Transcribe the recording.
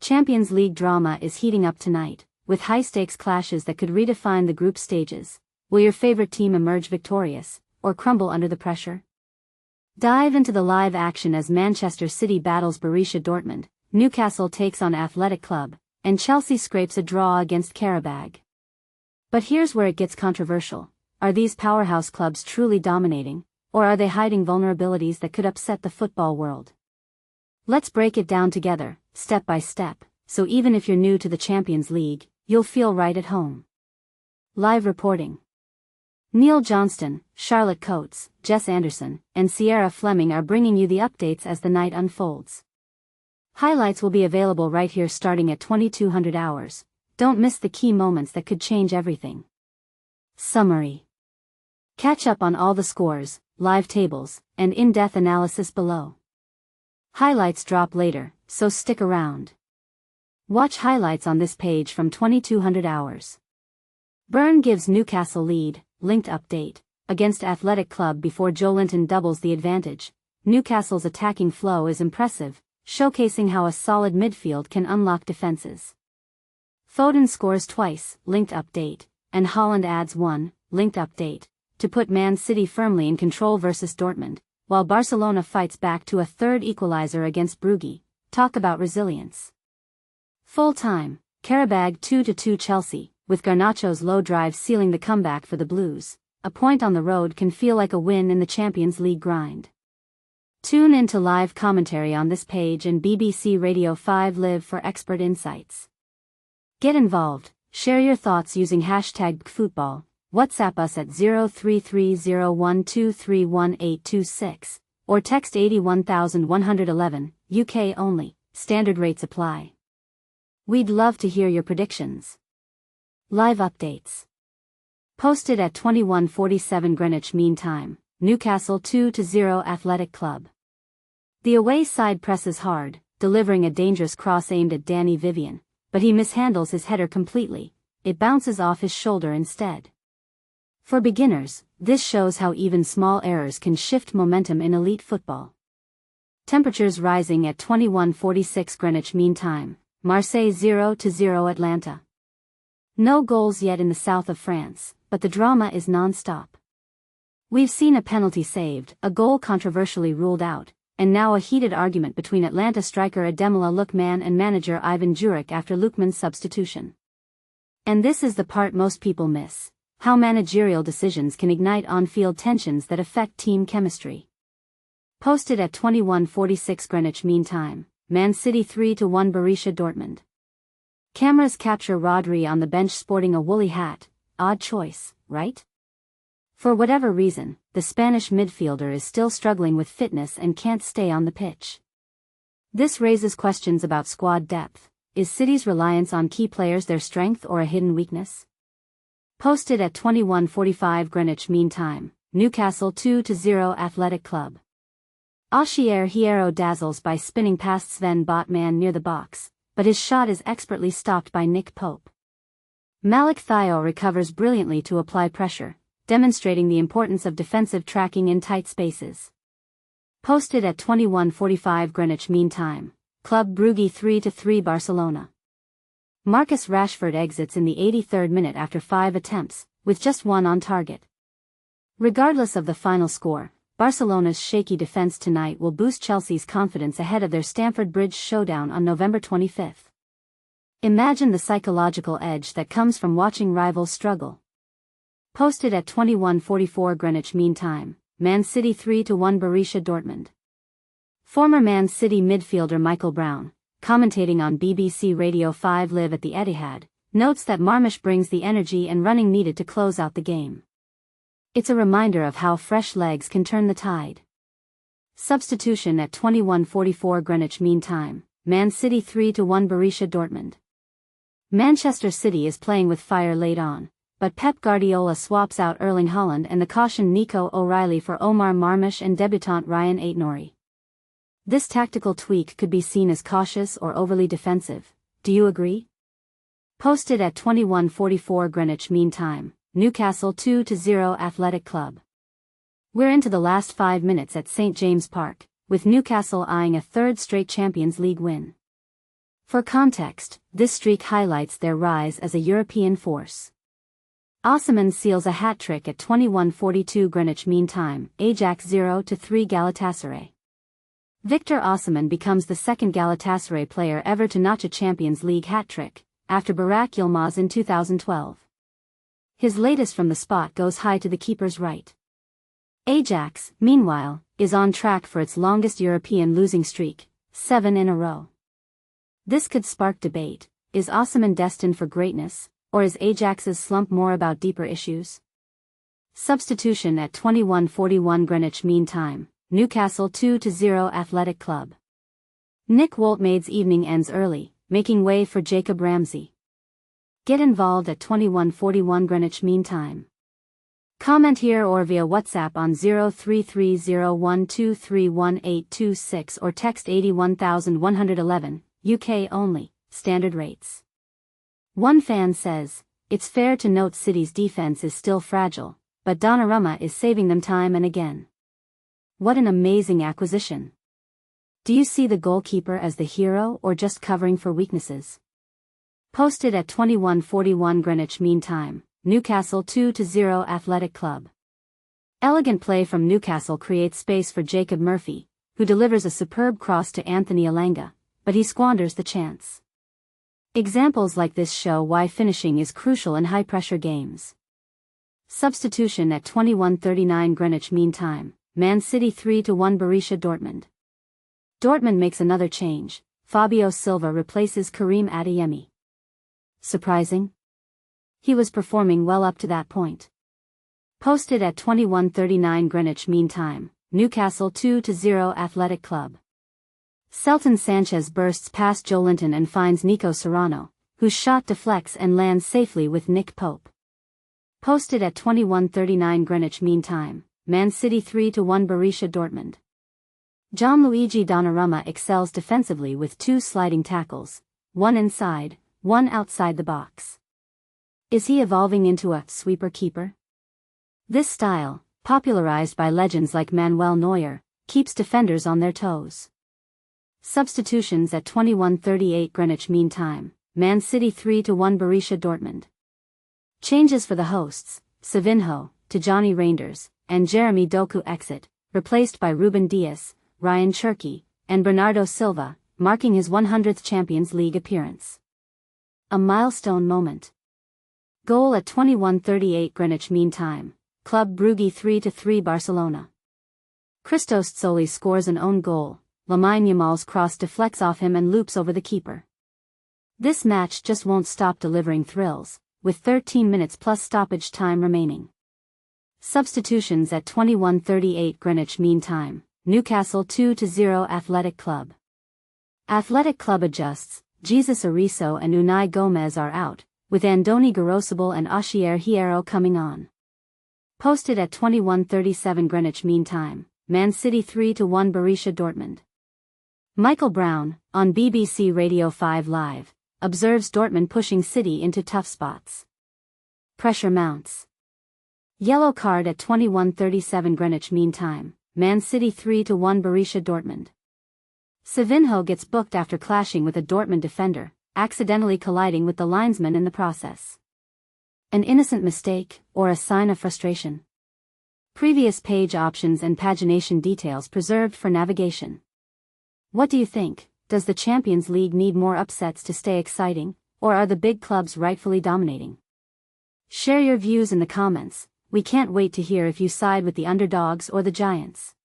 Champions League drama is heating up tonight, with high-stakes clashes that could redefine the group stages. Will your favorite team emerge victorious, or crumble under the pressure? Dive into the live action as Manchester City battles Borussia Dortmund, Newcastle takes on Athletic Club, and Chelsea scrapes a draw against Qarabag. But here's where it gets controversial. Are these powerhouse clubs truly dominating, or are they hiding vulnerabilities that could upset the football world? Let's break it down together, step by step, so even if you're new to the Champions League, you'll feel right at home. Live reporting. Neil Johnston, Charlotte Coates, Jess Anderson, and Sierra Fleming are bringing you the updates as the night unfolds. Highlights will be available right here starting at 2200 hours. Don't miss the key moments that could change everything. Summary. Catch up on all the scores, live tables, and in-depth analysis below. Highlights drop later, so stick around. Watch highlights on this page from 2200 hours. Burn gives Newcastle lead, linked update, against Athletic Club before Joelinton doubles the advantage. Newcastle's attacking flow is impressive, showcasing how a solid midfield can unlock defenses. Foden scores twice, linked update, and Haaland adds one, linked update, to put Man City firmly in control versus Dortmund, while Barcelona fights back to a third equalizer against Brugge. Talk about resilience. Full time, Qarabag 2-2 Chelsea, with Garnacho's low drive sealing the comeback for the Blues. A point on the road can feel like a win in the Champions League grind. Tune in to live commentary on this page and BBC Radio 5 Live for expert insights. Get involved, share your thoughts using hashtag #BGFootball, WhatsApp us at 033012312826, or text 81111, UK only, standard rates apply. We'd love to hear your predictions. Live updates. Posted at 21:47 Greenwich Mean Time, Newcastle 2-0 Athletic Club. The away side presses hard, delivering a dangerous cross aimed at Danny Vivian, but he mishandles his header completely. It bounces off his shoulder instead. For beginners, this shows how even small errors can shift momentum in elite football. Temperatures rising at 21:46 Greenwich Mean Time, Marseille 0-0 Atlanta. No goals yet in the south of France, but the drama is non-stop. We've seen a penalty saved, a goal controversially ruled out, and now a heated argument between Atlanta striker Ademola Lookman and manager Ivan Juric after Lookman's substitution. And this is the part most people miss: how managerial decisions can ignite on-field tensions that affect team chemistry. Posted at 21:46 Greenwich Mean Time, Man City 3-1 Borussia Dortmund. Cameras capture Rodri on the bench sporting a woolly hat. Odd choice, right? For whatever reason, the Spanish midfielder is still struggling with fitness and can't stay on the pitch. This raises questions about squad depth. Is City's reliance on key players their strength or a hidden weakness? Posted at 21:45 Greenwich Mean Time, Newcastle 2-0 Athletic Club. Oshier Hierro dazzles by spinning past Sven Botman near the box, but his shot is expertly stopped by Nick Pope. Malik Thiaw recovers brilliantly to apply pressure, demonstrating the importance of defensive tracking in tight spaces. Posted at 21:45 Greenwich Mean Time, Club Brugge 3-3 Barcelona. Marcus Rashford exits in the 83rd minute after 5 attempts, with just one on target. Regardless of the final score, Barcelona's shaky defense tonight will boost Chelsea's confidence ahead of their Stamford Bridge showdown on November 25th. Imagine the psychological edge that comes from watching rivals struggle. Posted at 21:44 Greenwich Mean Time, Man City 3-1 Borussia Dortmund. Former Man City midfielder Michael Brown, commentating on BBC Radio 5 Live at the Etihad, notes that Marmoush brings the energy and running needed to close out the game. It's a reminder of how fresh legs can turn the tide. Substitution at 21:44 Greenwich Mean Time, Man City 3-1 Borussia Dortmund. Manchester City is playing with fire late on, but Pep Guardiola swaps out Erling Haaland and the cautioned Nico O'Reilly for Omar Marmoush and debutant Ryan Aït-Nouri. This tactical tweak could be seen as cautious or overly defensive. Do you agree? Posted at 21:44 Greenwich Mean Time, Newcastle 2-0 Athletic Club. We're into the last 5 minutes at St James Park, with Newcastle eyeing a third straight Champions League win. For context, this streak highlights their rise as a European force. Osimhen seals a hat-trick at 21:42 Greenwich Mean Time, Ajax 0-3 Galatasaray. Victor Osimhen becomes the second Galatasaray player ever to notch a Champions League hat-trick, after Burak Yilmaz in 2012. His latest from the spot goes high to the keeper's right. Ajax, meanwhile, is on track for its longest European losing streak, 7 in a row. This could spark debate: is Osimhen destined for greatness, or is Ajax's slump more about deeper issues? Substitution at 21:41 Greenwich Mean Time, Newcastle 2-0 Athletic Club. Nick Woltemade's evening ends early, making way for Jacob Ramsey. Get involved at 21:41 Greenwich Mean Time. Comment here or via WhatsApp on 033012312826 or text 81111, UK only, standard rates. One fan says, "It's fair to note City's defense is still fragile, but Donnarumma is saving them time and again. What an amazing acquisition. Do you see the goalkeeper as the hero or just covering for weaknesses?" Posted at 21:41 Greenwich Mean Time, Newcastle 2-0 Athletic Club. Elegant play from Newcastle creates space for Jacob Murphy, who delivers a superb cross to Anthony Elanga, but he squanders the chance. Examples like this show why finishing is crucial in high-pressure games. Substitution at 21:39 Greenwich Mean Time, Man City 3-1 Borussia Dortmund. Dortmund makes another change, Fabio Silva replaces Karim Adeyemi. Surprising? He was performing well up to that point. Posted at 21:39 Greenwich Mean Time, Newcastle 2-0 Athletic Club. Selton Sanchez bursts past Joelinton and finds Nico Serrano, whose shot deflects and lands safely with Nick Pope. Posted at 21:39 Greenwich Mean Time, Man City 3-1 Borussia Dortmund. Gianluigi Donnarumma excels defensively with 2 sliding tackles, one inside, one outside the box. Is he evolving into a sweeper keeper? This style, popularized by legends like Manuel Neuer, keeps defenders on their toes. Substitutions at 21:38 Greenwich Mean Time, Man City 3-1 Borussia Dortmund. Changes for the hosts: Savinho, Tijani Reinders, and Jeremy Doku exit, replaced by Ruben Dias, Ryan Cherki, and Bernardo Silva, marking his 100th Champions League appearance. A milestone moment. Goal at 21:38 Greenwich Mean Time, Club Brugge 3-3 Barcelona. Christos Tsoli scores an own goal, Lamine Yamal's cross deflects off him and loops over the keeper. This match just won't stop delivering thrills, with 13 minutes plus stoppage time remaining. Substitutions at 21:38 Greenwich Mean Time, Newcastle 2-0 Athletic Club. Athletic Club adjusts, Jesus Ariso and Unai Gomez are out, with Andoni Garosabal and Oshier Hierro coming on. Posted at 21:37 Greenwich Mean Time, Man City 3-1 Borussia Dortmund. Michael Brown, on BBC Radio 5 Live, observes Dortmund pushing City into tough spots. Pressure mounts. Yellow card at 21:37 Greenwich Mean Time, Man City 3-1 Borussia Dortmund. Savinho gets booked after clashing with a Dortmund defender, accidentally colliding with the linesman in the process. An innocent mistake, or a sign of frustration? Previous page options and pagination details preserved for navigation. What do you think? Does the Champions League need more upsets to stay exciting, or are the big clubs rightfully dominating? Share your views in the comments. We can't wait to hear if you side with the underdogs or the giants.